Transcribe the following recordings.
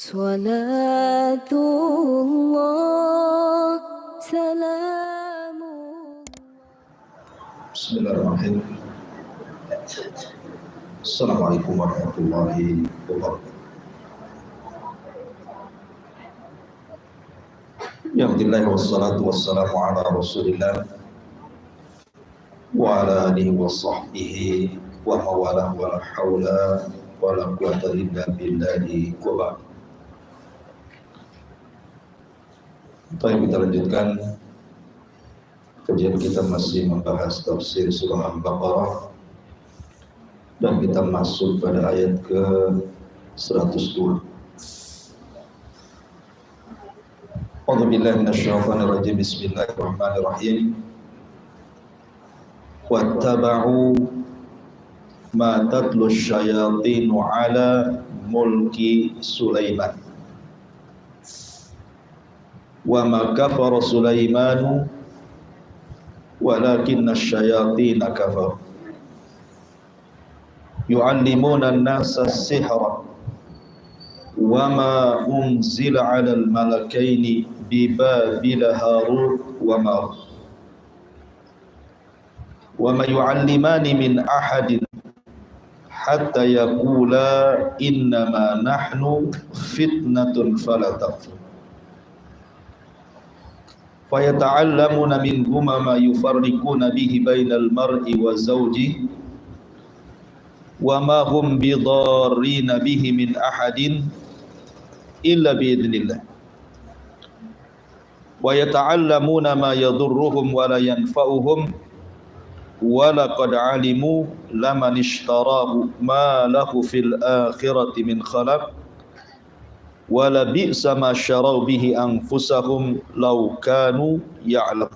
صلاة الله سلام بسم الله الرحمن الرحيم. السلام عليكم ورحمة الله وبركاته. Alhamdulillah wassalatu wassalamu ala Rasulillah wa ala alihi wa sahbihi wa mawalah wa la hawla wa la quwwata illa billahi wa ba'd. Kita lanjutkan kajian kita, masih membahas tafsir surah Al-Baqarah dan kita masuk pada ayat ke 102. A'udzu billahi minasyaitonir rajim. Bismillahirrahmanirrahim. Wattaba'u ma tatlu syayatinu ala mulki Sulaiman wa ma kafara Sulaimanu walakinna syayatina kafaru yu'allimuna an-nasa as-sihra wa ma unzila 'alal malakaini bi Babila Harut wa Marut wa ma yu'allimani min ahadin hatta yaqula innama nahnu fitnatun fala takfur fayata'allamuna minhuma ma yufarriquna bihi bainal mar'i wa zawjihi wa ma hum bidarrina bihi min ahadin illa biidznillah wa yata'allamuna ma yadurruhum wa la yanfa'uhum wa laqad 'alimu laman ishtarahu ma lahu fil akhirati min khalaq wa la bi'sa ma syarau bihi anfusahum law kanu ya'lam.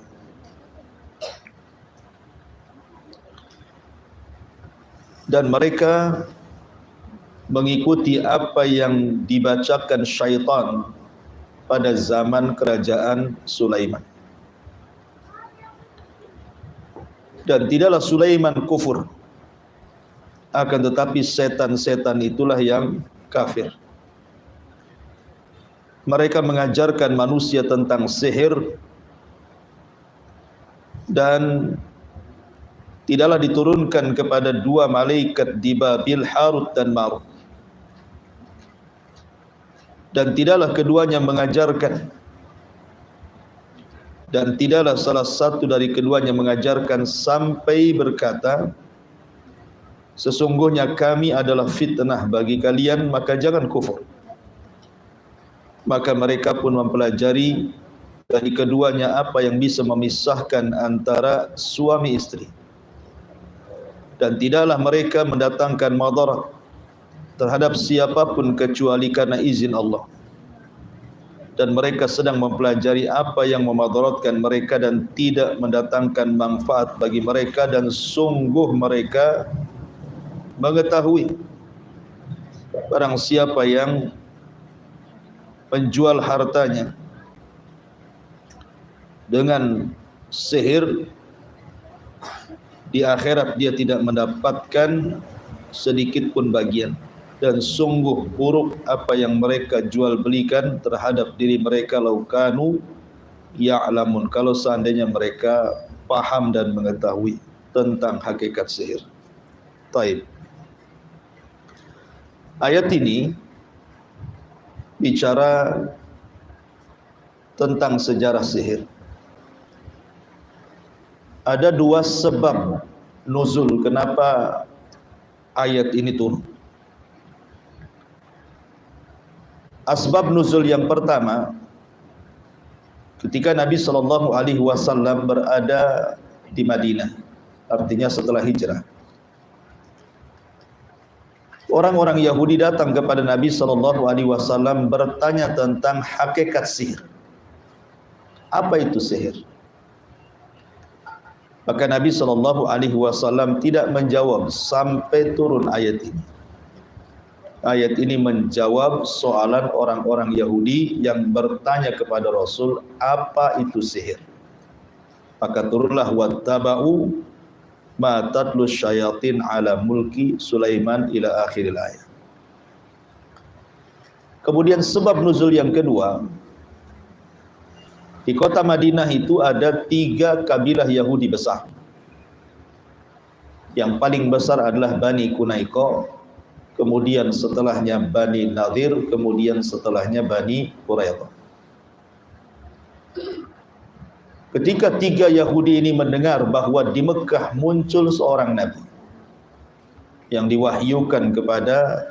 Dan mereka mengikuti apa yang dibacakan syaitan pada zaman kerajaan Sulaiman. Dan tidaklah Sulaiman kufur, akan tetapi setan-setan itulah yang kafir. Mereka mengajarkan manusia tentang sihir dan tidaklah diturunkan kepada dua malaikat di Babil, Harut dan Marut. Dan tidaklah keduanya mengajarkan, dan tidaklah salah satu dari keduanya mengajarkan sampai berkata, sesungguhnya kami adalah fitnah bagi kalian, maka jangan kufur. Maka mereka pun mempelajari dari keduanya apa yang bisa memisahkan antara suami istri. Dan tidaklah mereka mendatangkan madarat terhadap siapapun kecuali karena izin Allah. Dan mereka sedang mempelajari apa yang memadaratkan mereka dan tidak mendatangkan manfaat bagi mereka, dan sungguh mereka mengetahui barang siapa yang menjual hartanya dengan sihir, di akhirat dia tidak mendapatkan sedikit pun bagian. Dan sungguh buruk apa yang mereka jual belikan terhadap diri mereka, laukanu ya'lamun, kalau seandainya mereka paham dan mengetahui tentang hakikat sihir. Taib. Ayat ini bicara tentang sejarah sihir. Ada dua sebab nuzul kenapa ayat ini turun. Asbab nuzul yang pertama, ketika Nabi SAW berada di Madinah, artinya setelah hijrah, orang-orang Yahudi datang kepada Nabi SAW bertanya tentang hakikat sihir. Apa itu sihir? Maka Nabi SAW tidak menjawab sampai turun ayat ini. Ayat ini menjawab soalan orang-orang Yahudi yang bertanya kepada Rasul, apa itu sihir? Maka turunlah wattaba'u ma tatlu syayatin ala mulki Sulaiman ila akhiril ayat. Kemudian sebab nuzul yang kedua, di kota Madinah itu ada 3 kabilah Yahudi besar. Yang paling besar adalah Bani Qunaiqa, kemudian setelahnya Bani Nadir, kemudian setelahnya Bani Quraidah. Ketika 3 Yahudi ini mendengar bahwa di Mekah muncul seorang Nabi yang diwahyukan kepada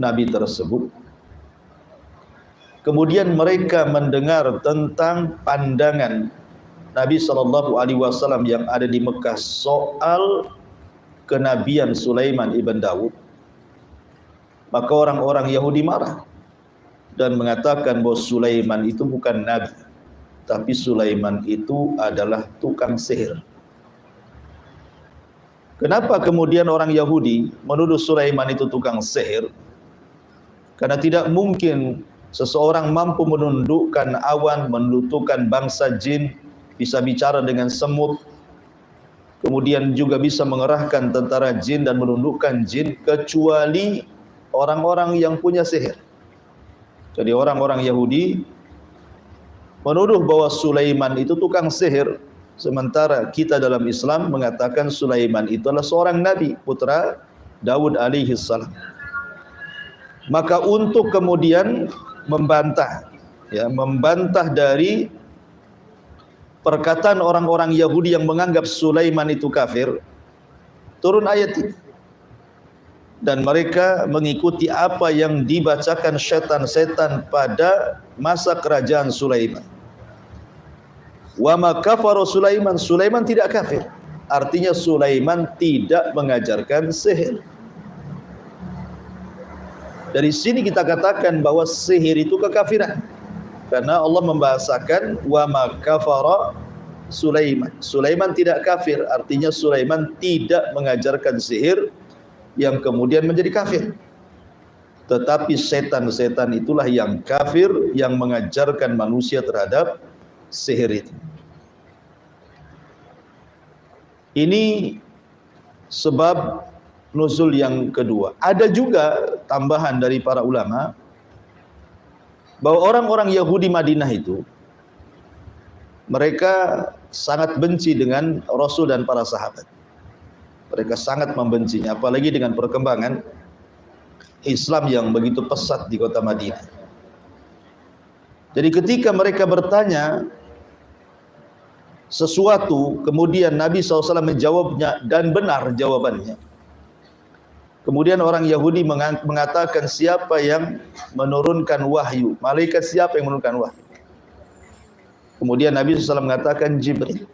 Nabi tersebut, kemudian mereka mendengar tentang pandangan Nabi SAW yang ada di Mekah soal kenabian Sulaiman ibn Daud, maka orang-orang Yahudi marah dan mengatakan bahwa Sulaiman itu bukan Nabi, tapi Sulaiman itu adalah tukang sihir. Kenapa kemudian orang Yahudi menuduh Sulaiman itu tukang sihir? Karena tidak mungkin seseorang mampu menundukkan awan, menundukkan bangsa jin, bisa bicara dengan semut, kemudian juga bisa mengerahkan tentara jin dan menundukkan jin, kecuali orang-orang yang punya sihir. Jadi orang-orang Yahudi menuduh bahwa Sulaiman itu tukang sihir, sementara kita dalam Islam mengatakan Sulaiman itu adalah seorang nabi, putra Daud alaihi salam. Maka untuk kemudian membantah dari perkataan orang-orang Yahudi yang menganggap Sulaiman itu kafir, turun ayat ini. Dan mereka mengikuti apa yang dibacakan setan-setan pada masa kerajaan Sulaiman. Wa ma kafara Sulaiman, Sulaiman tidak kafir. Artinya Sulaiman tidak mengajarkan sihir. Dari sini kita katakan bahwa sihir itu kekafiran. Karena Allah membahasakan wa ma kafara Sulaiman. Sulaiman tidak kafir, artinya Sulaiman tidak mengajarkan sihir yang kemudian menjadi kafir. Tetapi setan-setan itulah yang kafir, yang mengajarkan manusia terhadap sihir itu. Ini sebab nuzul yang kedua. Ada juga tambahan dari para ulama bahwa orang-orang Yahudi Madinah itu mereka sangat benci dengan Rasul dan para sahabat. Mereka sangat membencinya, apalagi dengan perkembangan Islam yang begitu pesat di kota Madinah. Jadi ketika mereka bertanya sesuatu, kemudian Nabi SAW menjawabnya dan benar jawabannya. Kemudian orang Yahudi mengatakan, siapa yang menurunkan wahyu? Malaikat siapa yang menurunkan wahyu? Kemudian Nabi SAW mengatakan Jibril.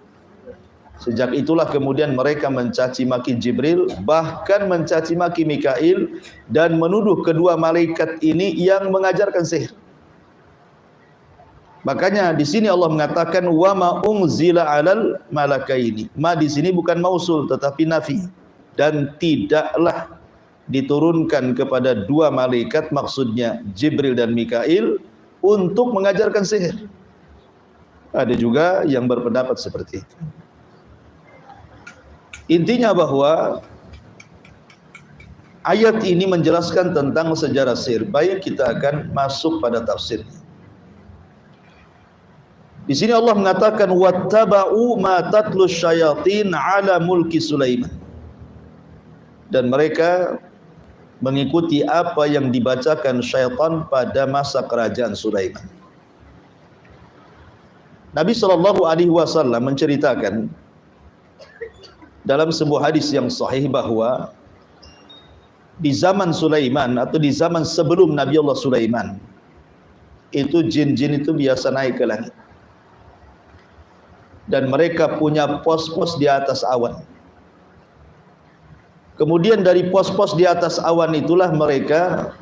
Sejak itulah kemudian mereka mencaci maki Jibril, bahkan mencaci maki Mikail, dan menuduh kedua malaikat ini yang mengajarkan sihir. Makanya di sini Allah mengatakan wa ma unzila 'alal malakaini. Ma di sini bukan mausul tetapi nafi, dan tidaklah diturunkan kepada dua malaikat, maksudnya Jibril dan Mikail, untuk mengajarkan sihir. Ada juga yang berpendapat seperti itu. Intinya bahwa ayat ini menjelaskan tentang sejarah sihir. Baik, kita akan masuk pada tafsir. Di sini Allah mengatakan wattaba'u ma tatlu syayatin ala mulki Sulaiman. Dan mereka mengikuti apa yang dibacakan syaitan pada masa kerajaan Sulaiman. Nabi SAW menceritakan dalam sebuah hadis yang sahih bahwa di zaman Sulaiman atau di zaman sebelum Nabi Allah Sulaiman itu jin-jin itu biasa naik ke langit. Dan mereka punya pos-pos di atas awan. Kemudian dari pos-pos di atas awan itulah mereka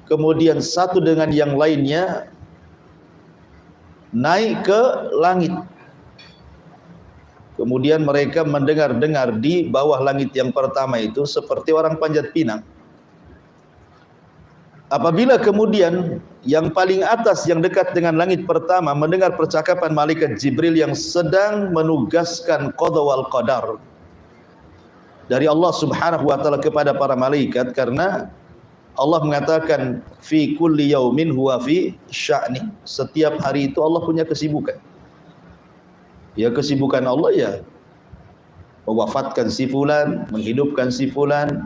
kemudian satu dengan yang lainnya naik ke langit. Kemudian mereka mendengar-dengar di bawah langit yang pertama itu seperti orang panjat pinang. Apabila kemudian yang paling atas yang dekat dengan langit pertama mendengar percakapan malaikat Jibril yang sedang menugaskan qada wal qadar dari Allah Subhanahu wa taala kepada para malaikat, karena Allah mengatakan fi kulli yaumin huwa fi sya'ni. Setiap hari itu Allah punya kesibukan. Ya, kesibukan Allah ya mewafatkan si fulan, menghidupkan si fulan,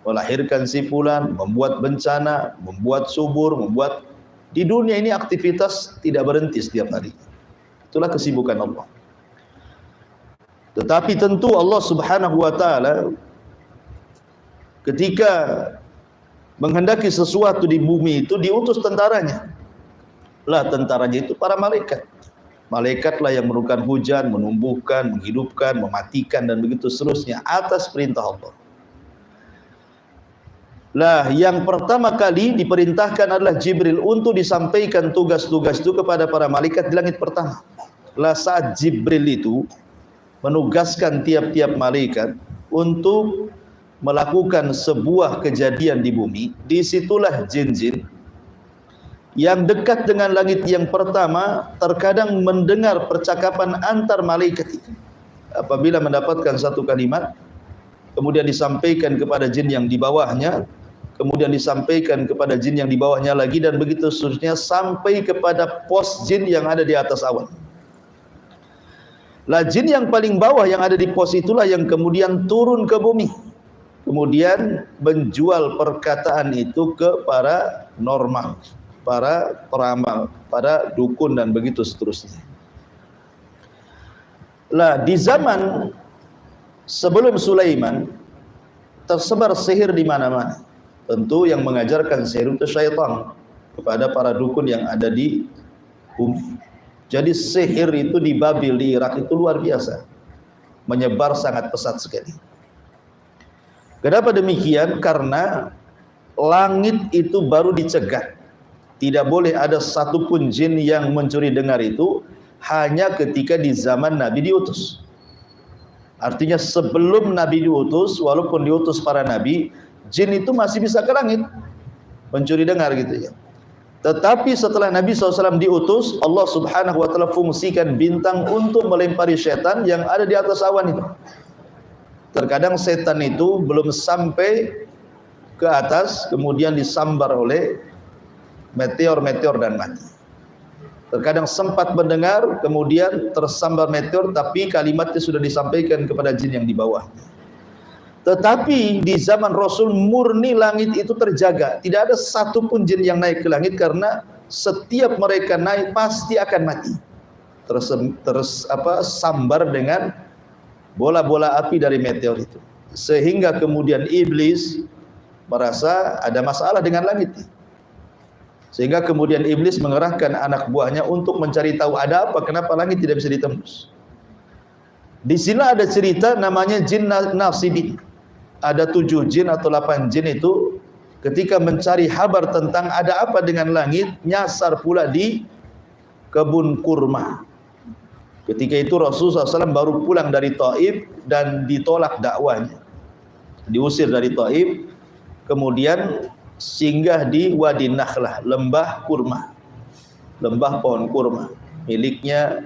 melahirkan si fulan, membuat bencana, membuat subur, membuat di dunia ini aktivitas tidak berhenti setiap hari. Itulah kesibukan Allah. Tetapi tentu Allah Subhanahu wa taala ketika menghendaki sesuatu di bumi itu diutus tentaranya. Lah tentaranya itu para malaikat. Malaikatlah yang menurunkan hujan, menumbuhkan, menghidupkan, mematikan dan begitu seterusnya atas perintah Allah. Lah yang pertama kali diperintahkan adalah Jibril untuk disampaikan tugas-tugas itu kepada para malaikat di langit pertama. Lah saat Jibril itu menugaskan tiap-tiap malaikat untuk melakukan sebuah kejadian di bumi, disitulah jin-jin yang dekat dengan langit yang pertama terkadang mendengar percakapan antar malaikat itu. Apabila mendapatkan satu kalimat, kemudian disampaikan kepada jin yang di bawahnya, kemudian disampaikan kepada jin yang di bawahnya lagi, dan begitu seterusnya sampai kepada pos jin yang ada di atas awan. Lah jin yang paling bawah yang ada di pos itulah yang kemudian turun ke bumi, kemudian menjual perkataan itu ke para normal, para peramal, para dukun dan begitu seterusnya. Lah di zaman sebelum Sulaiman tersebar sihir di mana-mana. Tentu yang mengajarkan sihir itu syaitan kepada para dukun yang ada di bumi. Jadi sihir itu di Babil, di Irak itu luar biasa, menyebar sangat pesat sekali. Kenapa demikian? Karena langit itu baru dicegat. Tidak boleh ada satupun jin yang mencuri dengar itu hanya ketika di zaman Nabi diutus. Artinya sebelum Nabi diutus, walaupun diutus para Nabi, jin itu masih bisa ke langit mencuri dengar gitu ya. Tetapi setelah Nabi SAW diutus, Allah Subhanahu wa ta'ala fungsikan bintang untuk melempari setan yang ada di atas awan itu. Terkadang setan itu belum sampai ke atas, kemudian disambar oleh meteor-meteor dan mati. Terkadang sempat mendengar, kemudian tersambar meteor, tapi kalimatnya sudah disampaikan kepada jin yang di bawah. Tetapi di zaman Rasul murni langit itu terjaga. Tidak ada satupun jin yang naik ke langit, karena setiap mereka naik pasti akan mati. Sambar dengan bola-bola api dari meteor itu. Sehingga kemudian iblis merasa ada masalah dengan langit. Sehingga kemudian iblis mengerahkan anak buahnya untuk mencari tahu ada apa, kenapa langit tidak bisa ditembus. Di sini ada cerita namanya jin nasibin. Ada 7 jin atau 8 jin itu ketika mencari kabar tentang ada apa dengan langit, nyasar pula di kebun kurma. Ketika itu Rasulullah SAW baru pulang dari Taif dan ditolak dakwanya, diusir dari Taif, kemudian singgah di Wadi Nakhlah, lembah kurma, lembah pohon kurma miliknya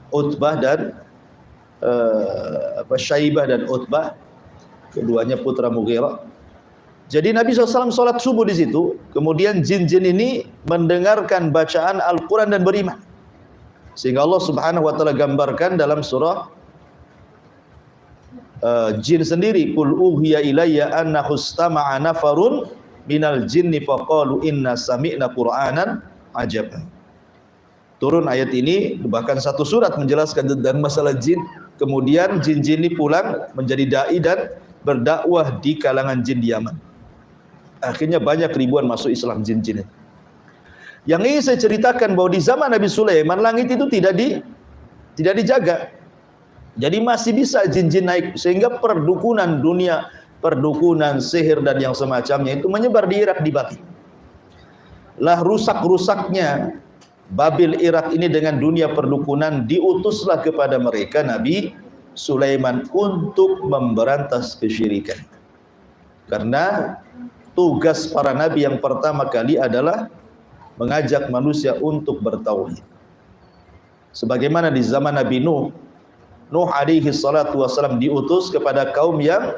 Utbah dan Syaibah dan Utbah, keduanya putra Mughirah. Jadi Nabi SAW sholat subuh di situ. Kemudian jin-jin ini mendengarkan bacaan Al-Quran dan beriman. Sehingga Allah Subhanahu wa ta'ala gambarkan dalam surah jin sendiri, qul uhiya ilayya annahu istama'a nafarun minal jinni faqalu inna sami'na qur'anan ajaban. Turun ayat ini, bahkan satu surat menjelaskan tentang masalah jin. Kemudian jin-jin ini pulang menjadi dai dan berdakwah di kalangan jin di Yaman. Akhirnya banyak ribuan masuk Islam jin-jin. Yang ini saya ceritakan bahwa di zaman Nabi Sulaiman langit itu tidak dijaga. Jadi masih bisa jin-jin naik, sehingga perdukunan dunia, perdukunan sihir dan yang semacamnya itu menyebar di Irak, di Babil. Lah rusak-rusaknya Babil Irak ini dengan dunia perdukunan, diutuslah kepada mereka Nabi Sulaiman untuk memberantas kesyirikan. Karena tugas para nabi yang pertama kali adalah mengajak manusia untuk bertauhid. Sebagaimana di zaman Nabi Nuh alaihi salatu wasallam diutus kepada kaum yang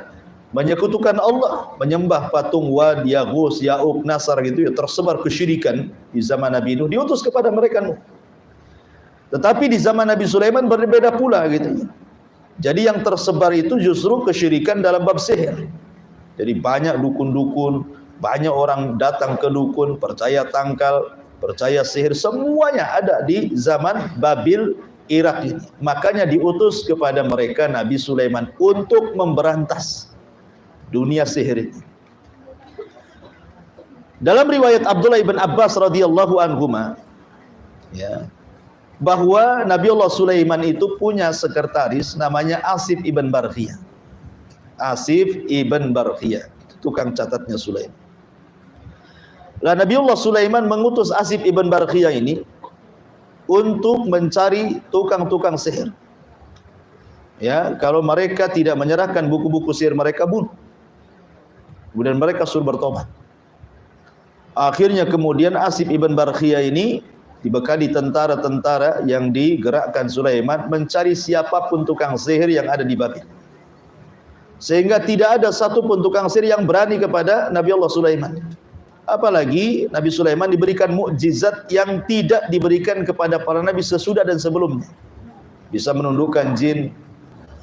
menyekutukan Allah, menyembah patung Wad, Yaghus, Ya'uq, Nasar gitu ya, tersebar kesyirikan di zaman Nabi Nuh, diutus kepada mereka Nuh. Tetapi di zaman Nabi Sulaiman berbeda pula gitu. Jadi yang tersebar itu justru kesyirikan dalam bab sihir. Jadi banyak dukun-dukun, banyak orang datang ke dukun, percaya tangkal, percaya sihir, semuanya ada di zaman Babil Irak ini. Makanya diutus kepada mereka Nabi Sulaiman untuk memberantas dunia sihir ini. Dalam riwayat Abdullah ibn Abbas radhiyallahu anhuma, ya, bahwa Nabi Allah Sulaiman itu punya sekretaris namanya Asif ibn Barkhiyah. Asif ibn Barkhiyah, tukang catatnya Sulaiman. Lah Nabi Allah Sulaiman mengutus Asif ibn Barkhiyah ini untuk mencari tukang-tukang sihir. Ya, kalau mereka tidak menyerahkan buku-buku sihir mereka bunuh. Kemudian mereka suruh bertobat. Akhirnya kemudian Asif ibn Barkhiyah ini dibekali tentara-tentara yang digerakkan Sulaiman mencari siapapun tukang sihir yang ada di Babil. Sehingga tidak ada satupun tukang sihir yang berani kepada Nabi Allah Sulaiman. Apalagi Nabi Sulaiman diberikan mukjizat yang tidak diberikan kepada para nabi sesudah dan sebelumnya. Bisa menundukkan jin,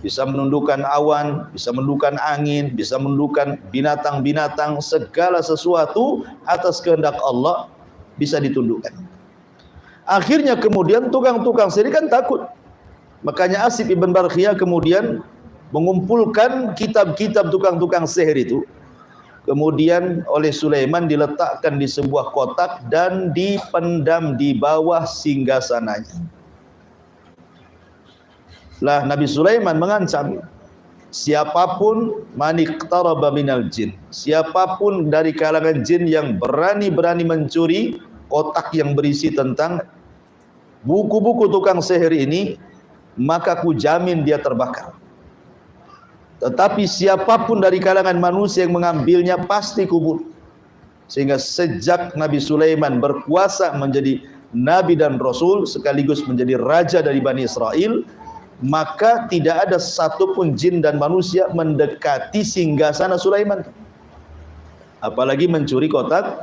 bisa menundukkan awan, bisa menundukkan angin, bisa menundukkan binatang-binatang, segala sesuatu atas kehendak Allah bisa ditundukkan. Akhirnya kemudian tukang-tukang sihir kan takut. Makanya Asif ibn Barkhiyah kemudian mengumpulkan kitab-kitab tukang-tukang sihir itu. Kemudian oleh Sulaiman diletakkan di sebuah kotak dan dipendam di bawah singgasananya. Lah Nabi Sulaiman mengancam siapapun maniqtaraba minal jin, siapapun dari kalangan jin yang berani-berani mencuri kotak yang berisi tentang buku-buku tukang sihir ini, maka ku jamin dia terbakar. Tetapi siapapun dari kalangan manusia yang mengambilnya pasti kubur. Sehingga sejak Nabi Sulaiman berkuasa menjadi nabi dan rasul sekaligus menjadi raja dari Bani Israel, maka tidak ada satupun jin dan manusia mendekati singgasana Sulaiman, apalagi mencuri kotak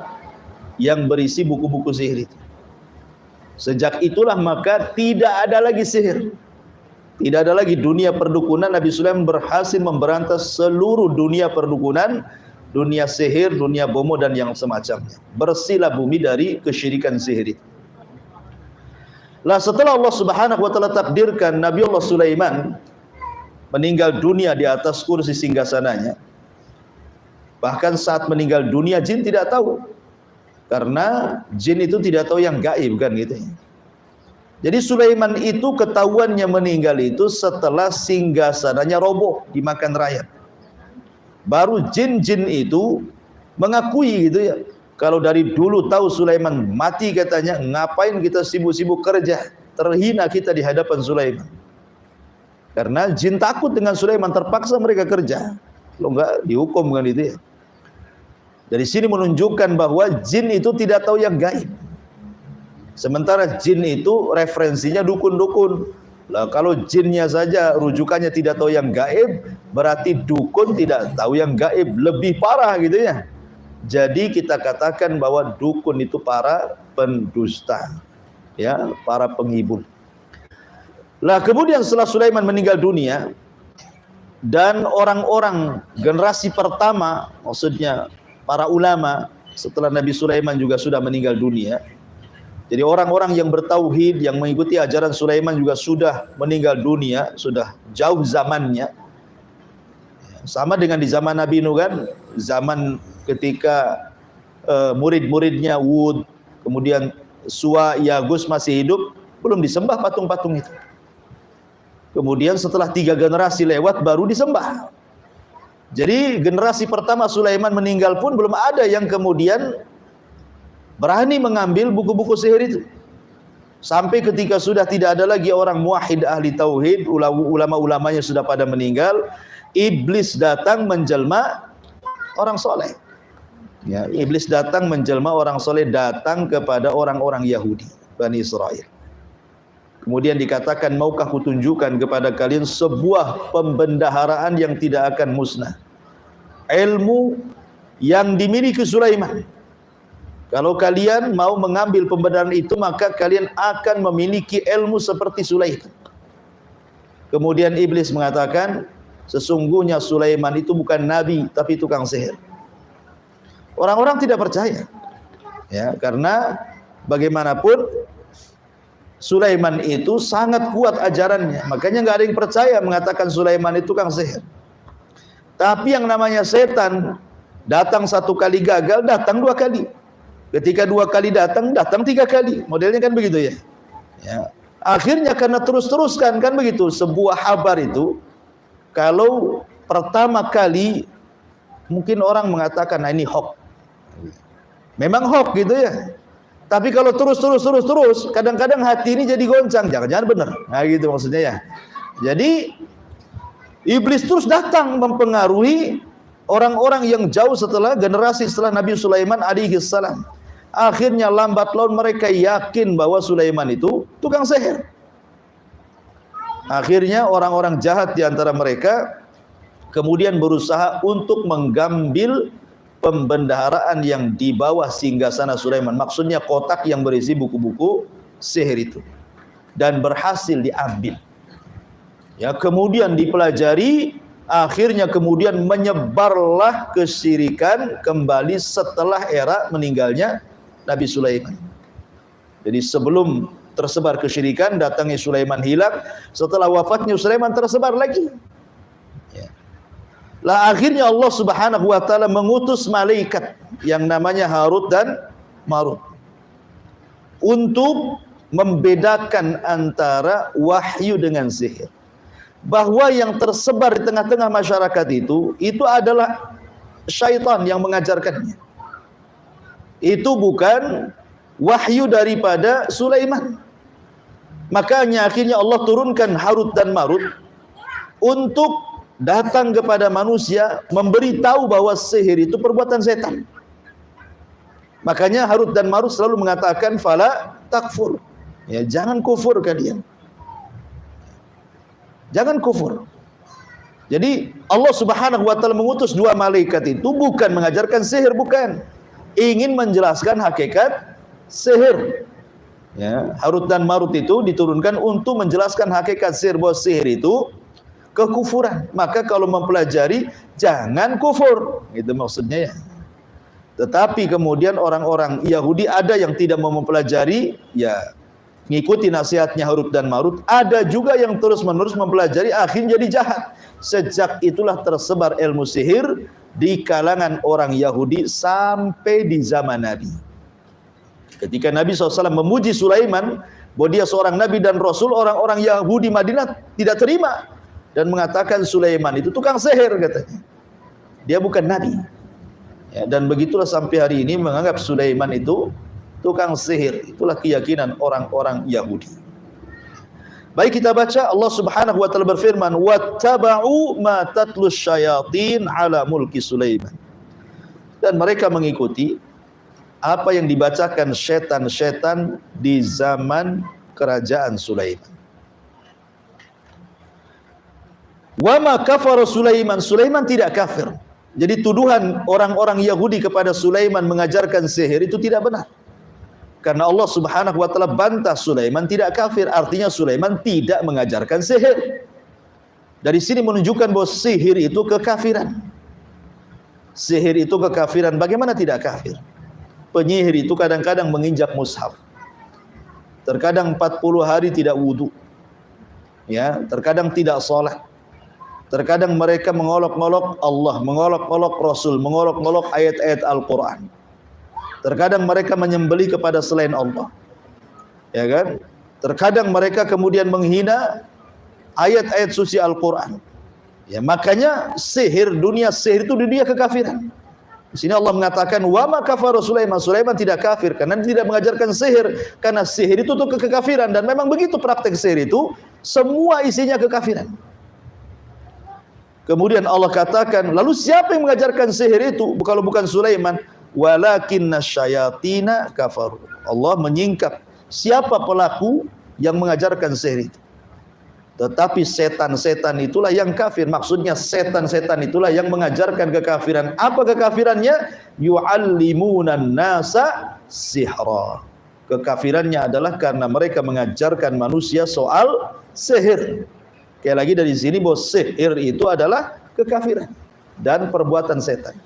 yang berisi buku-buku sihir itu. Sejak itulah maka tidak ada lagi sihir, tidak ada lagi dunia perdukunan. Nabi Sulaiman berhasil memberantas seluruh dunia perdukunan, dunia sihir, dunia bomo dan yang semacamnya. Bersihlah bumi dari kesyirikan sihir itu. Lah setelah Allah Subhanahu wa taala takdirkan Nabi Allah Sulaiman meninggal dunia di atas kursi singgasananya. Bahkan saat meninggal dunia jin tidak tahu. Karena jin itu tidak tahu yang gaib kan gitu. Jadi Sulaiman itu ketahuannya meninggal itu setelah singgasananya roboh dimakan rakyat. Baru jin-jin itu mengakui gitu ya. Kalau dari dulu tahu Sulaiman mati katanya, ngapain kita sibuk-sibuk kerja? Terhina kita di hadapan Sulaiman. Karena jin takut dengan Sulaiman, terpaksa mereka kerja. Kalau enggak dihukum kan itu ya. Dari sini menunjukkan bahwa jin itu tidak tahu yang gaib. Sementara jin itu referensinya dukun-dukun. Lah kalau jinnya saja rujukannya tidak tahu yang gaib, berarti dukun tidak tahu yang gaib, lebih parah gitu ya. Jadi kita katakan bahwa dukun itu para pendusta, ya, para penghibur. Lah kemudian setelah Sulaiman meninggal dunia dan orang-orang generasi pertama, maksudnya para ulama setelah Nabi Sulaiman juga sudah meninggal dunia. Jadi orang-orang yang bertauhid, yang mengikuti ajaran Sulaiman juga sudah meninggal dunia, sudah jauh zamannya. Sama dengan di zaman Nabi Nuh kan, zaman ketika murid-muridnya Wud, kemudian Suwa, Yagus masih hidup, belum disembah patung-patung itu. Kemudian setelah 3 generasi lewat baru disembah. Jadi generasi pertama Sulaiman meninggal pun belum ada yang kemudian berani mengambil buku-buku sihir itu. Sampai ketika sudah tidak ada lagi orang muwahhid ahli tauhid, ulama-ulamanya sudah pada meninggal, iblis datang menjelma orang soleh. Ya, iblis datang menjelma orang soleh, datang kepada orang-orang Yahudi, Bani Israel. Kemudian dikatakan, maukah kutunjukkan kepada kalian sebuah pembendaharaan yang tidak akan musnah. ilmu yang dimiliki Sulaiman. Kalau kalian mau mengambil pembenaran itu, maka kalian akan memiliki ilmu seperti Sulaiman. Kemudian iblis mengatakan, sesungguhnya Sulaiman itu bukan nabi, tapi tukang sihir. Orang-orang tidak percaya, ya, karena bagaimanapun Sulaiman itu sangat kuat ajarannya. Makanya nggak ada yang percaya mengatakan Sulaiman itu tukang sihir. Tapi yang namanya setan, datang satu kali gagal, datang dua kali. Ketika dua kali datang, datang tiga kali. Modelnya kan begitu ya. Ya. Akhirnya karena terus-teruskan kan begitu. Sebuah kabar itu, kalau pertama kali mungkin orang mengatakan, nah ini hoax. Memang hoax gitu ya. Tapi kalau terus, kadang-kadang hati ini jadi goncang. Jangan-jangan benar. Nah gitu maksudnya ya. Jadi iblis terus datang mempengaruhi orang-orang yang jauh setelah generasi setelah Nabi Sulaiman alaihi salam. Akhirnya lambat laun mereka yakin bahwa Sulaiman itu tukang sihir. Akhirnya orang-orang jahat di antara mereka kemudian berusaha untuk menggambil pembendaharaan yang di bawah singgasana Sulaiman. Maksudnya kotak yang berisi buku-buku sihir itu. Dan berhasil diambil. Ya, kemudian dipelajari, akhirnya kemudian menyebarlah kesyirikan kembali setelah era meninggalnya Nabi Sulaiman. Jadi sebelum tersebar kesyirikan, datangnya Sulaiman hilang. Setelah wafatnya Sulaiman tersebar lagi. Ya. Lah akhirnya Allah Subhanahu wa taala mengutus malaikat yang namanya Harut dan Marut untuk membedakan antara wahyu dengan sihir. Bahwa yang tersebar di tengah-tengah masyarakat itu adalah syaitan yang mengajarkannya. Itu bukan wahyu daripada Sulaiman. Makanya akhirnya Allah turunkan Harut dan Marut untuk datang kepada manusia, memberitahu bahwa sihir itu perbuatan setan. Makanya Harut dan Marut selalu mengatakan fala takfur. Ya, jangan kufur kalian. Jangan kufur. Jadi Allah Subhanahu wa taala mengutus dua malaikat itu bukan mengajarkan sihir, bukan. Ingin menjelaskan hakikat sihir. Ya, Harut dan Marut itu diturunkan untuk menjelaskan hakikat sihir, bahwa sihir itu kekufuran. Maka kalau mempelajari jangan kufur, gitu maksudnya ya. Tetapi kemudian orang-orang Yahudi ada yang tidak mau mempelajari, ya ngikuti nasihatnya Harut dan Marut. Ada juga yang terus-menerus mempelajari, akhirnya jadi jahat. Sejak itulah tersebar ilmu sihir di kalangan orang Yahudi sampai di zaman Nabi. Ketika Nabi SAW memuji Sulaiman bahwa dia seorang Nabi dan Rasul, orang-orang Yahudi Madinah tidak terima dan mengatakan Sulaiman itu tukang sihir katanya. Dia bukan Nabi. Ya, dan begitulah sampai hari ini menganggap Sulaiman itu tukang sihir. Itulah keyakinan orang-orang Yahudi. Baik, kita baca Allah Subhanahu wa taala berfirman, "Wattaba'u ma tatlus syayatin 'ala mulki Sulaiman." Dan mereka mengikuti apa yang dibacakan setan-setan di zaman kerajaan Sulaiman. Wa ma kafara Sulaiman, Sulaiman tidak kafir. Jadi tuduhan orang-orang Yahudi kepada Sulaiman mengajarkan sihir itu tidak benar. Karena Allah Subhanahu wa taala bantah Sulaiman tidak kafir, artinya Sulaiman tidak mengajarkan sihir. Dari sini menunjukkan bahwa sihir itu kekafiran. Sihir itu kekafiran. Bagaimana tidak kafir? Penyihir itu kadang-kadang menginjak mushaf. Terkadang 40 hari tidak wudu. Ya, terkadang tidak salat. Terkadang mereka mengolok-olok Allah, mengolok-olok Rasul, mengolok-olok ayat-ayat Al-Qur'an. Terkadang mereka menyembelih kepada selain Allah. Ya kan? Terkadang mereka kemudian menghina ayat-ayat suci Al-Qur'an. Ya, makanya dunia sihir itu dunia kekafiran. Di sini Allah mengatakan wa ma kafara Sulaiman, Sulaiman tidak kafir karena dia tidak mengajarkan sihir, karena sihir itu tuh kekafiran, dan memang begitu praktek sihir itu semua isinya kekafiran. Kemudian Allah katakan, lalu siapa yang mengajarkan sihir itu kalau bukan Sulaiman? Walakinna syayatina kafaru. Allah menyingkap siapa pelaku yang mengajarkan sihir itu. Tetapi setan-setan itulah yang kafir. Maksudnya setan-setan itulah yang mengajarkan kekafiran. Apa kekafirannya? Yu'allimunan nasa sihra. Kekafirannya adalah karena mereka mengajarkan manusia soal sihir. Kayak lagi dari sini bahwa sihir itu adalah kekafiran dan perbuatan setan.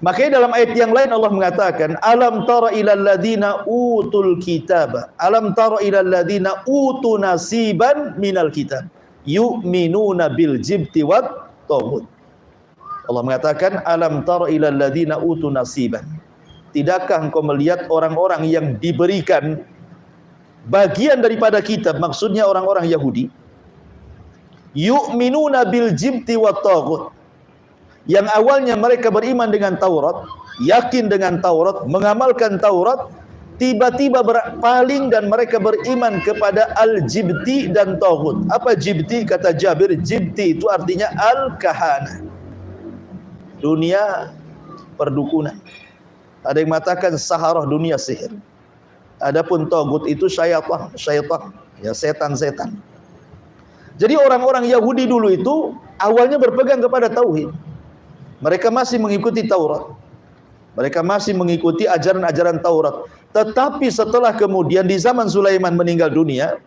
Makanya dalam ayat yang lain Allah mengatakan, alam tara ilal ladina utul kitaba, alam tara ilal ladina utu nasiban minal kitab, yu'minuna bil jibti wat taghut. Allah mengatakan, alam tara ilal ladina utu nasiban. Tidakkah engkau melihat orang-orang yang diberikan bagian daripada kitab, maksudnya orang-orang Yahudi, yu'minuna bil jibti wat taghut, yang awalnya mereka beriman dengan Taurat, yakin dengan Taurat, mengamalkan Taurat, tiba-tiba berpaling dan mereka beriman kepada al-jibti dan taghut. Apa jibti? Kata Jabir, jibti itu artinya al-kahana, dunia perdukunan. Ada yang mengatakan saharah, dunia sihir. Adapun taghut itu syaitan, ya setan-setan. Jadi orang-orang Yahudi dulu itu awalnya berpegang kepada tauhid. Mereka masih mengikuti Taurat. Mereka masih mengikuti ajaran-ajaran Taurat. Tetapi setelah kemudian di zaman Sulaiman meninggal dunia,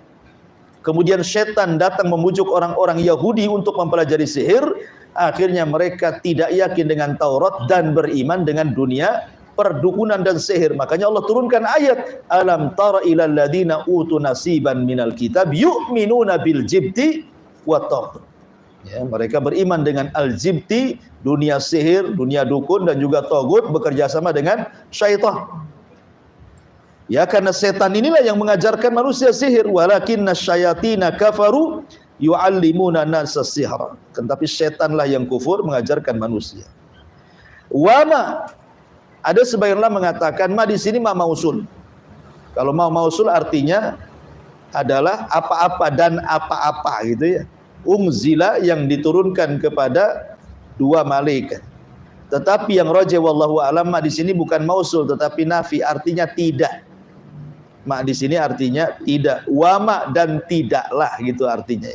kemudian setan datang membujuk orang-orang Yahudi untuk mempelajari sihir. Akhirnya mereka tidak yakin dengan Taurat dan beriman dengan dunia perdukunan dan sihir. Makanya Allah turunkan ayat, alam tara ilal ladina utu nasiban minal kitab yu'minuna bil jibti wa taghut. Ya, mereka beriman dengan al-jibti, dunia sihir, dunia dukun, dan juga taghut, bekerja sama dengan syaitan. Ya, karena setan inilah yang mengajarkan manusia sihir. Walakinna syayatina kafaru yu'allimuna nasa sihra. Tetapi setanlah yang kufur mengajarkan manusia. Wama, ada sebagian ulama mengatakan ma di sini ma mausul. Kalau ma mausul artinya adalah apa-apa dan apa-apa gitu ya. Unzila yang diturunkan kepada dua malaikat. Tetapi yang rajih wallahu alam di sini bukan mausul tetapi nafi, artinya tidak. Ma di sini artinya tidak. Wama dan tidaklah gitu artinya.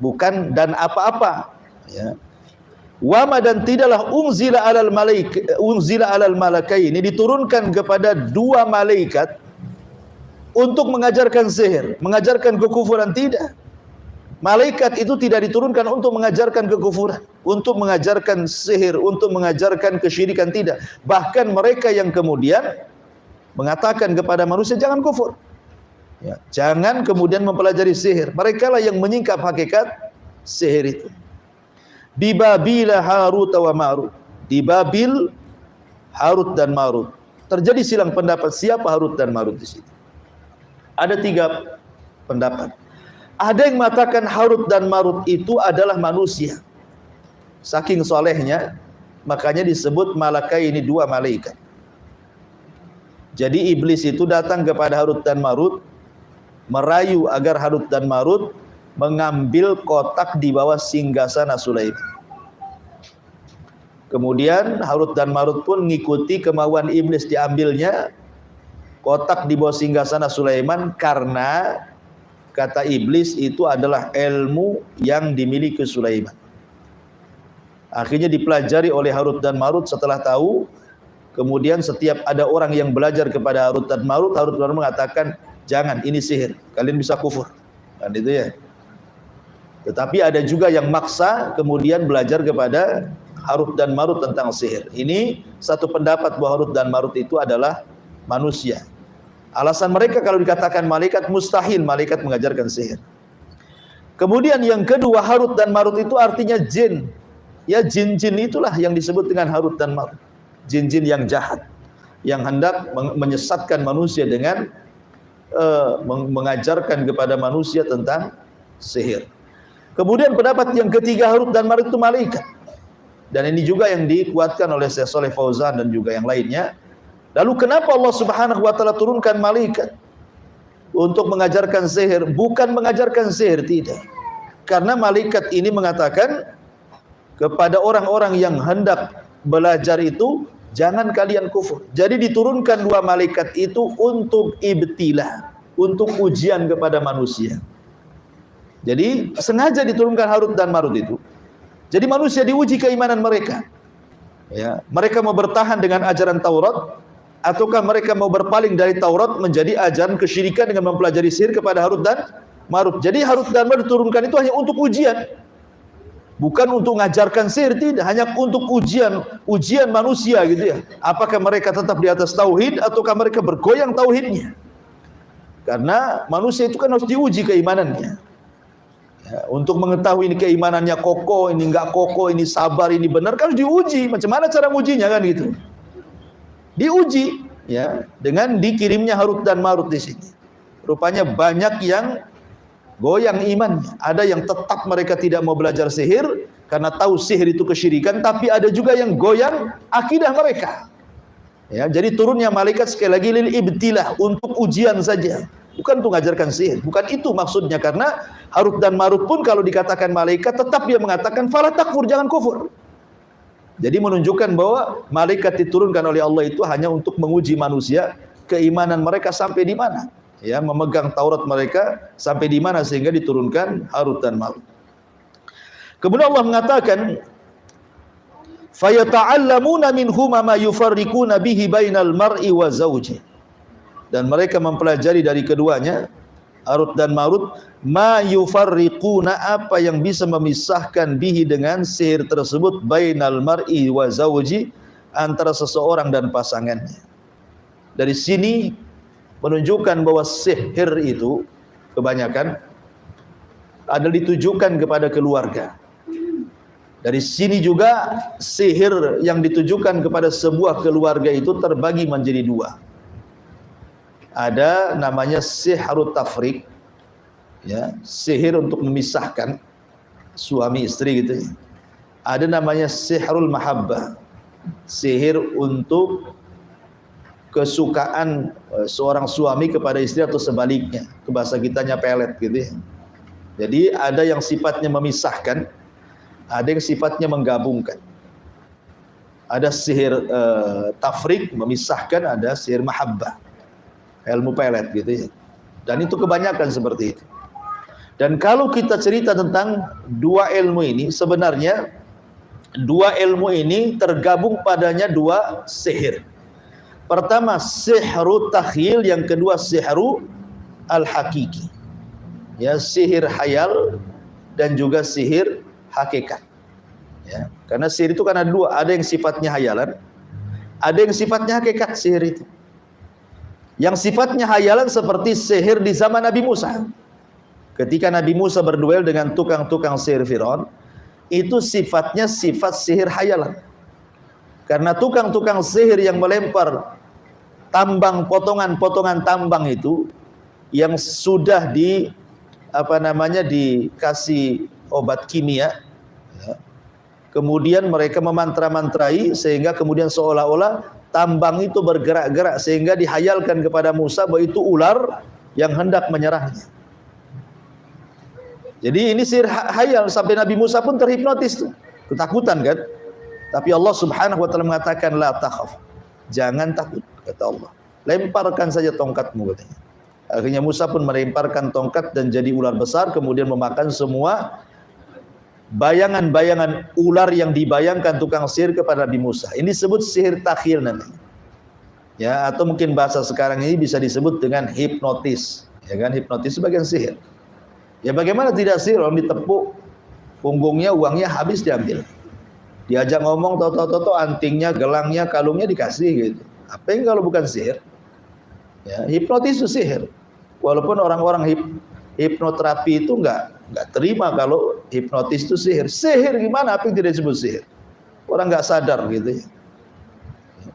Bukan dan apa-apa, ya. Wama dan tidaklah unzila alal malakaini, diturunkan kepada dua malaikat untuk mengajarkan sihir, mengajarkan kekufuran, tidak. Malaikat itu tidak diturunkan untuk mengajarkan kekufuran, untuk mengajarkan sihir, untuk mengajarkan kesyirikan, tidak. Bahkan mereka yang kemudian mengatakan kepada manusia jangan kufur, ya, jangan kemudian mempelajari sihir. Mereka lah yang menyingkap hakikat sihir itu. Di Babil Harut wa Marut. Di Babil Harut dan Marut. Terjadi silang pendapat siapa Harut dan Marut di situ. Ada tiga pendapat. Ada yang mengatakan Harut dan Marut itu adalah manusia. Saking solehnya, makanya disebut malakai ini dua malaikat. Jadi iblis itu datang kepada Harut dan Marut, merayu agar Harut dan Marut mengambil kotak di bawah singgasana Sulaiman. Kemudian Harut dan Marut pun mengikuti kemauan iblis, diambilnya kotak di bawah singgasana Sulaiman karena kata iblis itu adalah ilmu yang dimiliki Sulaiman. Akhirnya dipelajari oleh Harut dan Marut. Setelah tahu, kemudian setiap ada orang yang belajar kepada Harut dan Marut mengatakan, jangan, ini sihir, kalian bisa kufur. Kan itu ya. Tetapi ada juga yang maksa kemudian belajar kepada Harut dan Marut tentang sihir. Ini satu pendapat bahwa Harut dan Marut itu adalah manusia. Alasan mereka kalau dikatakan malaikat, mustahil malaikat mengajarkan sihir. Kemudian yang kedua, Harut dan Marut itu artinya jin. Ya, jin-jin itulah yang disebut dengan Harut dan Marut. Jin-jin yang jahat, yang hendak menyesatkan manusia dengan mengajarkan kepada manusia tentang sihir. Kemudian pendapat yang ketiga, Harut dan Marut itu malaikat. Dan ini juga yang dikuatkan oleh Syekh Shalih Fauzan dan juga yang lainnya. Lalu kenapa Allah Subhanahu wa taala turunkan malaikat untuk mengajarkan sihir? Bukan mengajarkan sihir, tidak. Karena malaikat ini mengatakan kepada orang-orang yang hendak belajar itu, jangan kalian kufur. Jadi diturunkan dua malaikat itu untuk ibtila, untuk ujian kepada manusia. Jadi sengaja diturunkan Harut dan Marut itu. Jadi manusia diuji keimanan mereka. Ya, mereka mau bertahan dengan ajaran Taurat, ataukah mereka mau berpaling dari Taurat menjadi ajaran kesyirikan dengan mempelajari sihir kepada Harut dan Marut. Jadi Harut dan Marut diturunkan itu hanya untuk ujian, bukan untuk mengajarkan sihir, tidak, hanya untuk ujian manusia gitu ya. Apakah mereka tetap di atas tauhid ataukah mereka bergoyang tauhidnya? Karena manusia itu kan harus diuji keimanannya. Ya, untuk mengetahui ini keimanannya kokoh, ini enggak kokoh, ini sabar, ini benar, kan harus diuji. Macam mana cara mengujinya kan gitu? Diuji ya dengan dikirimnya Harut dan Marut di sini. Rupanya banyak yang goyang imannya. Ada yang tetap mereka tidak mau belajar sihir karena tahu sihir itu kesyirikan, tapi ada juga yang goyang akidah mereka. Ya, jadi turunnya malaikat sekali lagi lil ibtilah, untuk ujian saja, bukan untuk mengajarkan sihir. Bukan itu maksudnya, karena Harut dan Marut pun kalau dikatakan malaikat tetap dia mengatakan fala takfur, jangan kufur. Jadi menunjukkan bahwa malaikat diturunkan oleh Allah itu hanya untuk menguji manusia, keimanan mereka sampai di mana. Ya, memegang Taurat mereka sampai di mana sehingga diturunkan Harut dan Marut. Kemudian Allah mengatakan fayata'allamuna minhuma ma yufarriquna bihi bainal mar'i wa zawji. Dan mereka mempelajari dari keduanya, Harut dan Marut, ma yufarriquna, apa yang bisa memisahkan bihi dengan sihir tersebut, bainal mar'i wa zawji, antara seseorang dan pasangannya. Dari sini menunjukkan bahwa sihir itu kebanyakan adalah ditujukan kepada keluarga. Dari sini juga sihir yang ditujukan kepada sebuah keluarga itu terbagi menjadi dua. Ada namanya sihrut tafriq, ya, sihir untuk memisahkan suami istri gitu ya. Ada namanya sihrul mahabbah, sihir untuk kesukaan seorang suami kepada istri atau sebaliknya, ke bahasa kitanya pelet gitu ya. Jadi ada yang sifatnya memisahkan, ada yang sifatnya menggabungkan. Ada sihir tafriq, memisahkan, ada sihir mahabbah, ilmu pelet gitu ya. Dan itu kebanyakan seperti itu. Dan kalau kita cerita tentang dua ilmu ini, sebenarnya dua ilmu ini tergabung padanya dua sihir. Pertama sihru takhyil, yang kedua sihru al-hakiki. Ya, sihir hayal dan juga sihir hakikat. Ya, karena sihir itu kan ada dua, ada yang sifatnya hayalan, ada yang sifatnya hakikat sihir itu. Yang sifatnya hayalan seperti sihir di zaman Nabi Musa. Ketika Nabi Musa berduel dengan tukang-tukang sihir Firaun, itu sifatnya sifat sihir hayalan. Karena tukang-tukang sihir yang melempar tambang, potongan-potongan tambang itu yang sudah dikasih obat kimia, ya, kemudian mereka memantra-mantrai sehingga kemudian seolah-olah tambang itu bergerak-gerak, sehingga dihayalkan kepada Musa bahwa itu ular yang hendak menyerahnya. Jadi ini sihir hayal, sampai Nabi Musa pun terhipnotis tuh, ketakutan kan. Tapi Allah Subhanahu wa taala mengatakan la takhaf, jangan takut, kata Allah. Lemparkan saja tongkatmu, katanya. Akhirnya Musa pun melemparkan tongkat dan jadi ular besar, kemudian memakan semua bayangan-bayangan ular yang dibayangkan tukang sihir kepada Nabi Musa. Ini disebut sihir takhil namanya. Ya, atau mungkin bahasa sekarang ini bisa disebut dengan hipnotis. Ya kan, hipnotis sebagian sihir. Ya bagaimana tidak sihir, orang ditepuk punggungnya, uangnya habis diambil. Diajak ngomong, toto antingnya, gelangnya, kalungnya dikasih gitu. Apa yang kalau bukan sihir? Ya, hipnotis itu sihir. Walaupun orang-orang hipnoterapi itu enggak terima kalau hipnotis itu sihir. Sihir gimana? Apa yang tidak disebut sihir? Orang enggak sadar gitu ya.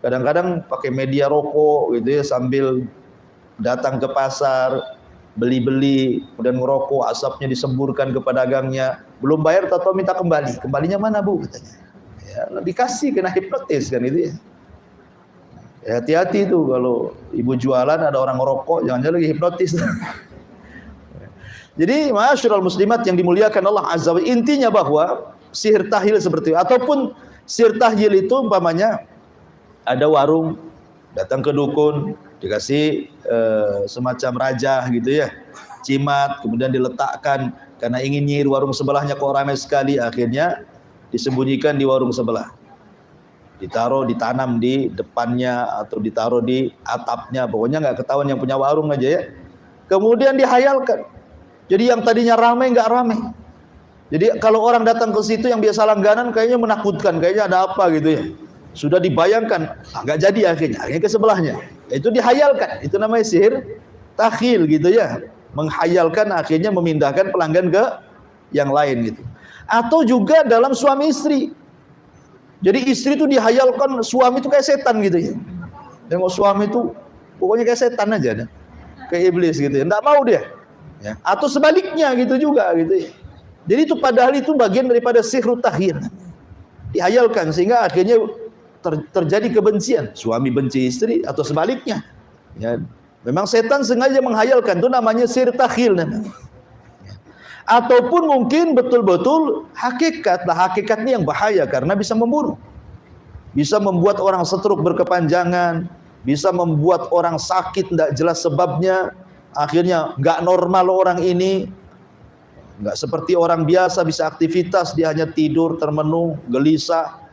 Kadang-kadang pakai media rokok gitu ya, sambil datang ke pasar, beli-beli, kemudian ngerokok, asapnya disemburkan ke pedagangnya, belum bayar atau minta kembali. Kembalinya mana, Bu? Katanya. Ya, dikasih, kena hipnotis kan itu ya. Ya, hati-hati itu kalau ibu jualan ada orang ngerokok, jangan-jangan lagi hipnotis. Jadi ma'asyiral muslimat yang dimuliakan Allah Azza wa Jalla, intinya bahwa sihir tahyil seperti itu, ataupun sihir tahyil itu umpamanya ada warung, datang ke dukun, dikasih semacam raja gitu ya, cimat, kemudian diletakkan Karena ingin nyihir warung sebelahnya kok ramai sekali, akhirnya disembunyikan di warung sebelah. Ditaruh, ditanam di depannya atau ditaruh di atapnya, pokoknya nggak ketahuan yang punya warung aja ya. Kemudian dihayalkan. Jadi yang tadinya ramai nggak ramai. Jadi kalau orang datang ke situ yang biasa langganan kayaknya menakutkan, kayaknya ada apa gitu ya. Sudah dibayangkan, nggak jadi akhirnya ke sebelahnya. Itu dihayalkan, itu namanya sihir takhil gitu ya. Menghayalkan akhirnya memindahkan pelanggan ke yang lain gitu. Atau juga dalam suami istri. Jadi istri itu dihayalkan suami itu kayak setan gitu ya. Tengok suami itu pokoknya kayak setan aja, kayak iblis gitu ya. Nggak mau dia. Ya. Atau sebaliknya gitu juga gitu ya. Jadi itu padahal itu bagian daripada sihir takhil. Dihayalkan sehingga akhirnya terjadi kebencian. Suami benci istri atau sebaliknya. Ya. Memang setan sengaja menghayalkan, itu namanya sihir takhil. Ataupun mungkin betul-betul hakikat. Nah, hakikat ini yang bahaya karena bisa membunuh. Bisa membuat orang stroke berkepanjangan, bisa membuat orang sakit tidak jelas sebabnya, akhirnya nggak normal orang ini, nggak seperti orang biasa bisa aktivitas, dia hanya tidur termenung, gelisah,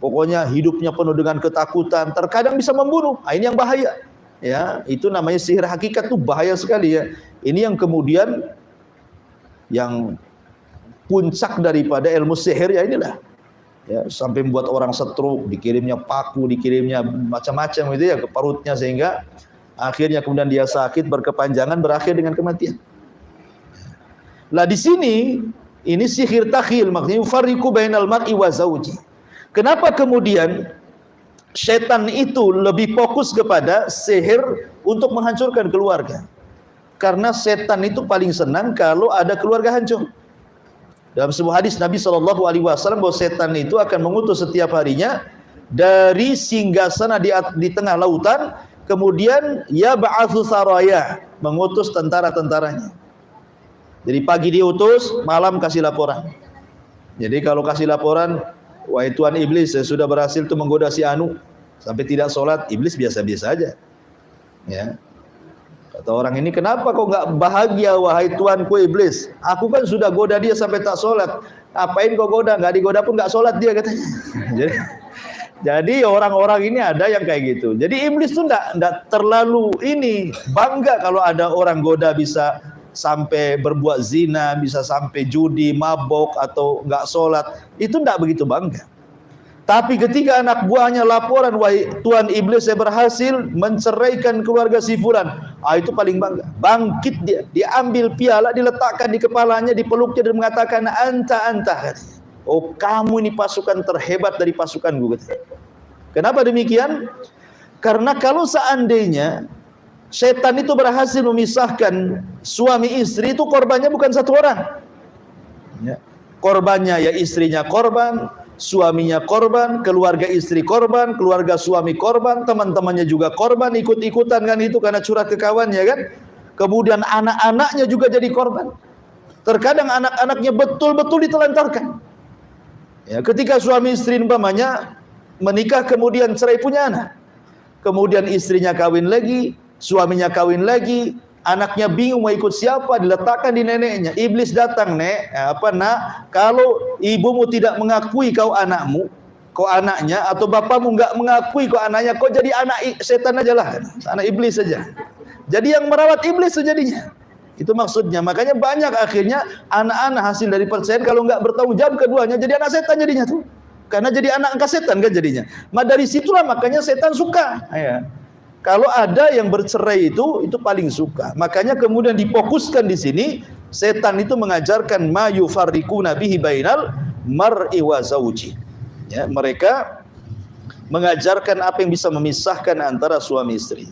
pokoknya hidupnya penuh dengan ketakutan, terkadang bisa membunuh. Nah, ini yang bahaya. Ya, itu namanya sihir hakikat, tuh bahaya sekali ya. Ini yang kemudian yang puncak daripada ilmu sihir ya inilah. Ya, sampai membuat orang stroke, dikirimnya paku, dikirimnya macam-macam gitu ya ke perutnya sehingga akhirnya kemudian dia sakit berkepanjangan berakhir dengan kematian. Lah di sini ini sihir takhil, maknanya yufarriqu bainal mar'i wa zauji. Kenapa kemudian setan itu lebih fokus kepada sihir untuk menghancurkan keluarga? Karena setan itu paling senang kalau ada keluarga hancur. Dalam sebuah hadis Nabi SAW bahwa setan itu akan mengutus setiap harinya dari singgasana di tengah lautan, kemudian ya ba'atsu saraya, mengutus tentara-tentaranya. Jadi pagi diutus, malam kasih laporan. Jadi kalau kasih laporan, wahai Tuan Iblis, saya sudah berhasil tuh menggoda si Anu sampai tidak sholat. Iblis biasa-biasa aja. Ya. Kata orang ini, kenapa kok nggak bahagia wahai Tuanku Iblis? Aku kan sudah goda dia sampai tak sholat. Apain kok goda? Nggak digoda pun nggak sholat dia katanya. Jadi orang-orang ini ada yang kayak gitu. Jadi Iblis tuh nggak terlalu ini bangga kalau ada orang goda bisa sampai berbuat zina, bisa sampai judi, mabok atau nggak sholat. Itu nggak begitu bangga. Tapi ketika anak buahnya laporan, wahai Tuan Iblis, saya berhasil menceraikan keluarga si fulan, itu paling bangga. Bangkit dia, diambil piala, diletakkan di kepalanya, dipeluknya dan mengatakan anta. Oh, kamu ini pasukan terhebat dari pasukanku. Kenapa demikian? Karena kalau seandainya setan itu berhasil memisahkan suami istri, itu korbannya bukan satu orang. Ya. Korbannya ya istrinya korban, suaminya korban, keluarga istri korban, keluarga suami korban, teman-temannya juga korban, ikut-ikutan kan itu karena curhat ke kawannya kan. Kemudian anak-anaknya juga jadi korban. Terkadang anak-anaknya betul-betul ditelantarkan. Ya, ketika suami istri umpamanya menikah kemudian cerai punya anak. Kemudian istrinya kawin lagi, suaminya kawin lagi, anaknya bingung mau ikut siapa, diletakkan di neneknya. Iblis datang, "Nek, nak, kalau ibumu tidak mengakui kau anakmu, kau anaknya, atau bapakmu enggak mengakui kau anaknya, kau jadi anak setan aja lah, anak iblis saja." Jadi yang merawat iblis itu jadinya. Itu maksudnya. Makanya banyak akhirnya anak-anak hasil dari perceraian kalau enggak bertanggung jawab keduanya jadi anak setan jadinya tuh. Karena jadi anak angkat setan kan jadinya. Dari situlah makanya setan suka. Ya. Kalau ada yang bercerai itu paling suka. Makanya kemudian difokuskan di sini, setan itu mengajarkan ma yufarriquna bihi bainal mar'i wa zauji. Ya, mereka mengajarkan apa yang bisa memisahkan antara suami istri.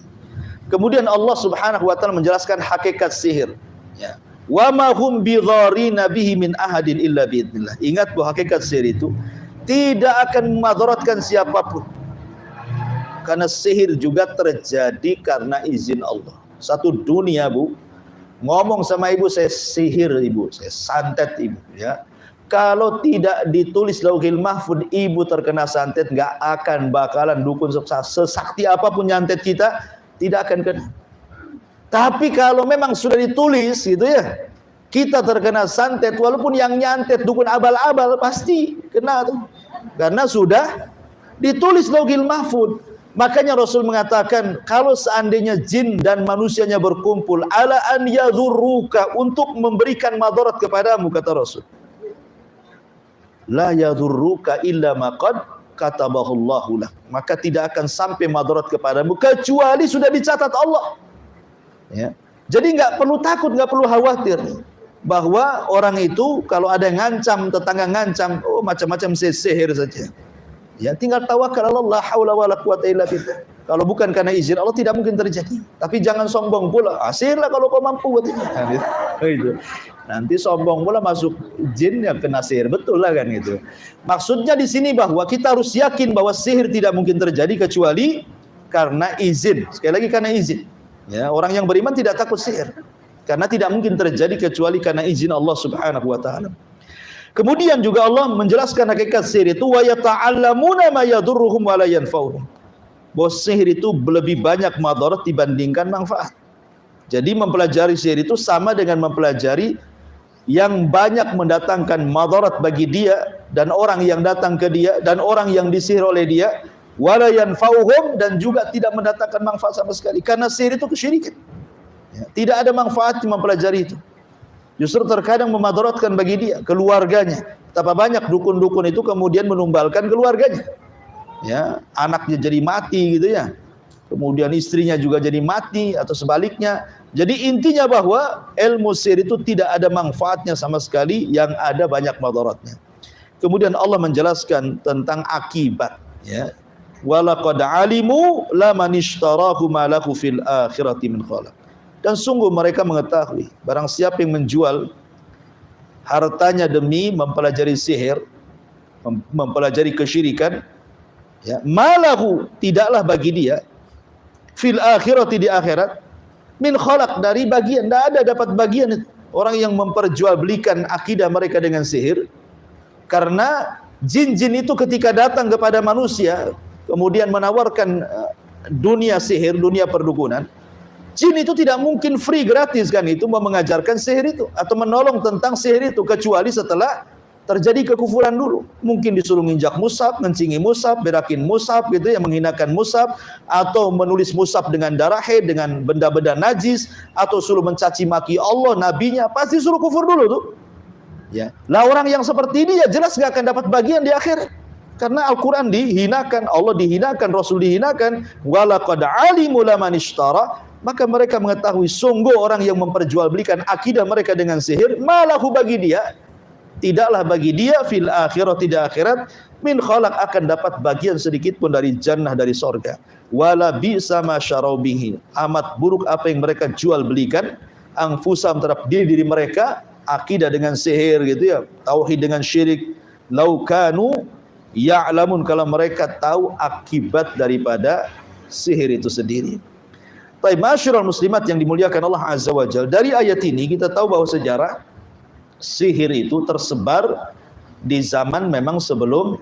Kemudian Allah Subhanahu wa taala menjelaskan hakikat sihir. Ya. Wa ma hum bidharina bihi min ahadin illa biidznillah. Ingat bahwa hakikat sihir itu tidak akan memudaratkan siapapun. Karena sihir juga terjadi karena izin Allah. Satu dunia, Bu, ngomong sama ibu, saya sihir ibu, saya santet ibu, ya. Kalau tidak ditulis lauhil mahfud, ibu terkena santet, nggak akan bakalan dukun sukses. Sesakti apapun nyantet kita, tidak akan kena. Tapi kalau memang sudah ditulis, gitu ya, Kita terkena santet, walaupun yang nyantet dukun abal-abal pasti kena tuh. Karena sudah ditulis Lauhil Mahfuz. Makanya Rasul mengatakan, kalau seandainya jin dan manusianya berkumpul, ala an yadhurruka, untuk memberikan madarat kepadamu, kata Rasul. La yadhurruka illa ma qad katabahullahu lak. Maka tidak akan sampai madarat kepadamu kecuali sudah dicatat Allah. Ya. Jadi nggak perlu takut, nggak perlu khawatir bahwa orang itu kalau ada yang ngancam, tetangga ngancam, oh macam-macam sihir saja. Ya, tinggal tawakal Allah, la haula wala quwata illa billah. Kalau bukan karena izin Allah tidak mungkin terjadi. Tapi jangan sombong pula. Sihirlah kalau kau mampu buat itu. Nanti sombong pula masuk jin yang kena sihir, betul lah kan gitu. Maksudnya di sini bahwa kita harus yakin bahwa sihir tidak mungkin terjadi kecuali karena izin. Sekali lagi karena izin. Ya, orang yang beriman tidak takut sihir. Karena tidak mungkin terjadi kecuali karena izin Allah Subhanahu wa taala. Kemudian juga Allah menjelaskan hakikat sihir itu, wa yata'allamuna ma yadurruhum wa la yanfa'uhum. Bahwa sihir itu lebih banyak madarat dibandingkan manfaat. Jadi mempelajari sihir itu sama dengan mempelajari yang banyak mendatangkan madarat bagi dia dan orang yang datang ke dia dan orang yang disihir oleh dia, wa la yanfa'uhum, dan juga tidak mendatangkan manfaat sama sekali. Karena sihir itu kesyirikan. Ya, tidak ada manfaat mempelajari itu. Justru terkadang memadaratkan bagi dia, keluarganya. Betapa banyak dukun-dukun itu kemudian menumbalkan keluarganya. Ya, anaknya jadi mati gitu ya. Kemudian istrinya juga jadi mati atau sebaliknya. Jadi intinya bahwa ilmu sihir itu tidak ada manfaatnya sama sekali, yang ada banyak madaratnya. Kemudian Allah menjelaskan tentang akibat, ya. Walaqad alimu laman ishtarahu ma lahu fil akhirati min khalaq. Dan sungguh mereka mengetahui, barang siapa yang menjual hartanya demi mempelajari sihir, mempelajari kesyirikan, ya, malahu, tidaklah bagi dia, fil akhirati, di akhirat, min khalaq, dari bagian, tidak ada dapat bagian. Orang yang memperjualbelikan akidah mereka dengan sihir, karena jin-jin itu ketika datang kepada manusia, kemudian menawarkan dunia sihir, dunia perdukunan, jin itu tidak mungkin free, gratis kan itu mau mengajarkan sihir itu atau menolong tentang sihir itu, kecuali setelah terjadi kekufuran dulu. Mungkin disuruh nginjak mushaf, ngencingi mushaf, berakin mushaf gitu ya, menghinakan mushaf, atau menulis mushaf dengan darah haid, dengan benda-benda najis, atau suruh mencaci maki Allah, nabinya, pasti suruh kufur dulu tuh. Ya. Lah orang yang seperti ini ya jelas nggak akan dapat bagian di akhirat. Karena Al-Quran dihinakan, Allah dihinakan, Rasul dihinakan. Walaqad alimu laman ishtara. Maka mereka mengetahui sungguh orang yang memperjualbelikan akidah mereka dengan sihir, malahu, bagi dia, tidaklah bagi dia fil akhirat, tidak akhirat, min khalaq, akan dapat bagian sedikit pun dari jannah, dari sorga. Wala bi'sa ma syarau bihi, amat buruk apa yang mereka jual belikan, anfusam, terhadap diri mereka, akidah dengan sihir gitu ya, tauhid dengan syirik. Laukanu ya'lamun, kalau mereka tahu akibat daripada sihir itu sendiri. Baik, masyarul muslimat yang dimuliakan Allah Azza wa Jalla, dari ayat ini kita tahu bahwa sejarah sihir itu tersebar di zaman memang sebelum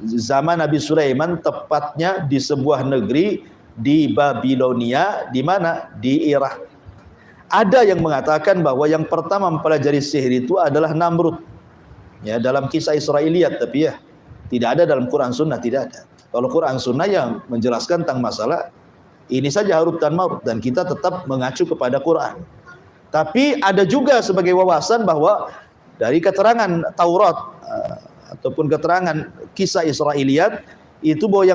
zaman Nabi Sulaiman, tepatnya di sebuah negeri di Babilonia, di mana? Di Irak. Ada yang mengatakan bahwa yang pertama mempelajari sihir itu adalah Namrud. Ya, dalam kisah Israiliyat, tapi ya tidak ada dalam Quran Sunnah, tidak ada. Kalau Quran Sunnah yang menjelaskan tentang masalah ini saja, Harut dan Marut, dan kita tetap mengacu kepada Quran. Tapi ada juga sebagai wawasan bahwa dari keterangan Taurat ataupun keterangan kisah Israiliyat itu bahwa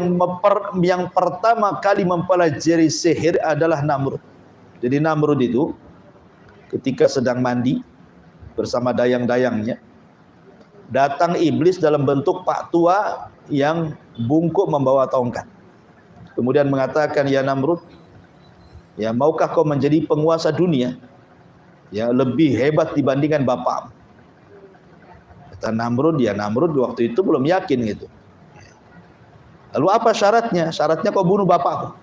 yang pertama kali mempelajari sihir adalah Namrud. Jadi Namrud itu ketika sedang mandi bersama dayang-dayangnya, datang iblis dalam bentuk pak tua yang bungkuk membawa tongkat. Kemudian mengatakan, ya Namrud, ya maukah kau menjadi penguasa dunia, ya lebih hebat dibandingkan bapakmu? Kata Namrud, ya Namrud waktu itu belum yakin gitu. Lalu apa syaratnya? Syaratnya kau bunuh bapakku.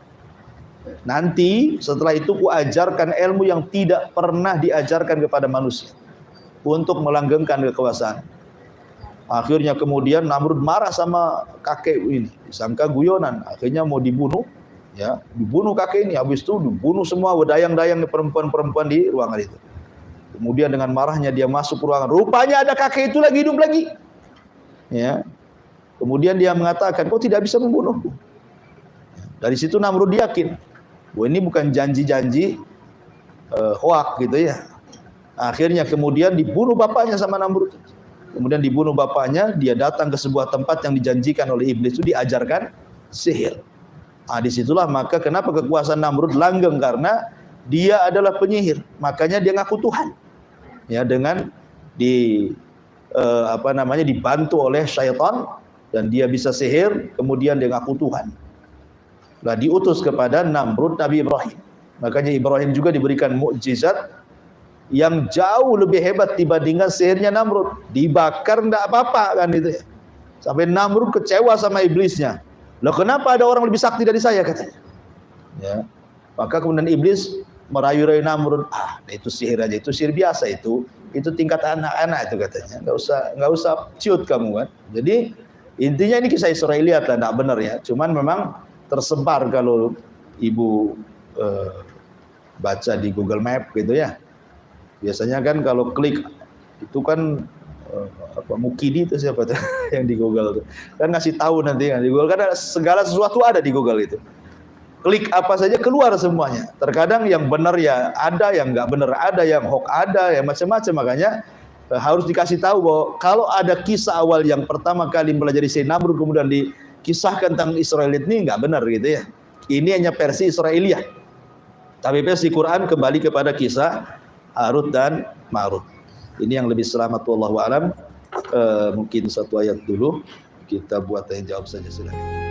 Nanti setelah itu ku ajarkan ilmu yang tidak pernah diajarkan kepada manusia untuk melanggengkan kekuasaan. Akhirnya kemudian Namrud marah sama kakek ini, disangka guyonan, akhirnya mau dibunuh, ya dibunuh kakek ini. Habis itu dibunuh semua dayang-dayang perempuan-perempuan di ruangan itu. Kemudian dengan marahnya dia masuk ke ruangan. Rupanya ada kakek itu lagi hidup lagi. Ya. Kemudian dia mengatakan, kau tidak bisa membunuhku. Dari situ Namrud yakin, bahwa ini bukan janji-janji hoak gitu ya. Akhirnya kemudian dibunuh bapaknya sama Namrud. Kemudian dibunuh bapaknya, dia datang ke sebuah tempat yang dijanjikan oleh iblis, itu diajarkan sihir. Disitulah maka kenapa kekuasaan Namrud langgeng, karena dia adalah penyihir. Makanya dia ngaku Tuhan. Ya, dengan dibantu oleh syaitan dan dia bisa sihir, kemudian dia ngaku Tuhan. Lah diutus kepada Namrud Nabi Ibrahim. Makanya Ibrahim juga diberikan mukjizat yang jauh lebih hebat dibandingkan sihirnya Namrud. Dibakar enggak apa-apa kan itu ya. Sampai Namrud kecewa sama iblisnya. Loh kenapa ada orang lebih sakti dari saya katanya. Ya. Maka kemudian iblis merayu-rayu Namrud, itu sihir aja, itu sihir biasa itu tingkat anak-anak itu katanya. Enggak usah ciut kamu kan. Jadi intinya ini kisah Israeliat lah, enggak benar ya. Cuman memang tersebar kalau ibu baca di Google Map gitu ya. Biasanya kan kalau klik itu kan Mukidi itu siapa tuh yang di Google tuh. Kan ngasih tahu nanti kan di Google kan segala sesuatu ada di Google itu. Klik apa saja keluar semuanya. Terkadang yang benar ya ada, yang enggak benar ada, yang hoax ada, ya macam-macam. Makanya harus dikasih tahu bahwa kalau ada kisah awal yang pertama kali mempelajari Sayyid Namrud kemudian dikisahkan tentang Israelit ini enggak benar gitu ya. Ini hanya versi Israeliat. Tapi versi Quran kembali kepada kisah Harut dan Marut. Ini yang lebih selamat wallahu alam. Mungkin satu ayat dulu kita buat yang jawab saja silakan.